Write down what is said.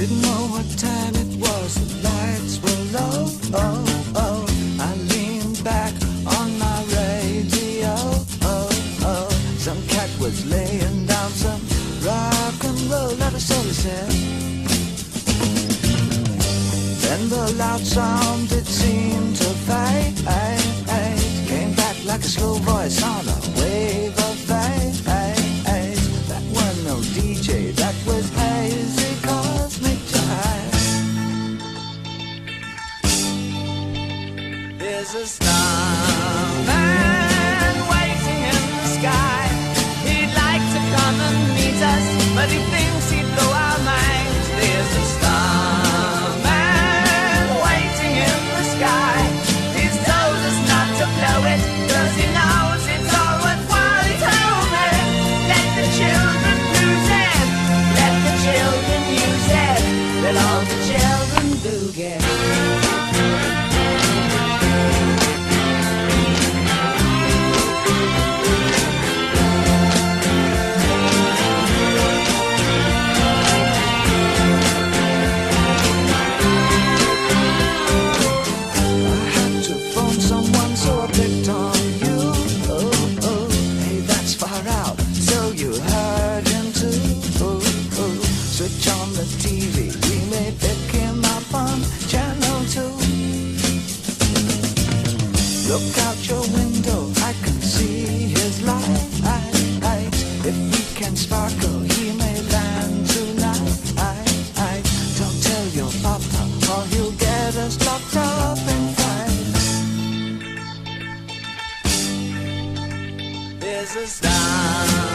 Didn't know what time it was, the lights were low. Oh, oh. I leaned back on my radio. Oh, oh. Some cat was laying down some rock and roll, not a soul said. Then the loud sound, it seemed to fade. Came back like a slow voice on a wave of fade. That was no DJ, that was hazy cosmic jive. There's a starman waiting in the sky. He'd like to come and meet us, but he thinks he'd blow our minds. There's a starman waiting in the sky. He's told us not to blow it, 'cause he knows it's all worthwhile. He told me, let the children lose it, let the children use it, let all the children boogie. Switch on the TV, we may pick him up on channel 2. Look out your window, I can see his light. If we can sparkle, he may land tonight. Don't tell your papa, or he'll get us locked up in fights. There's a star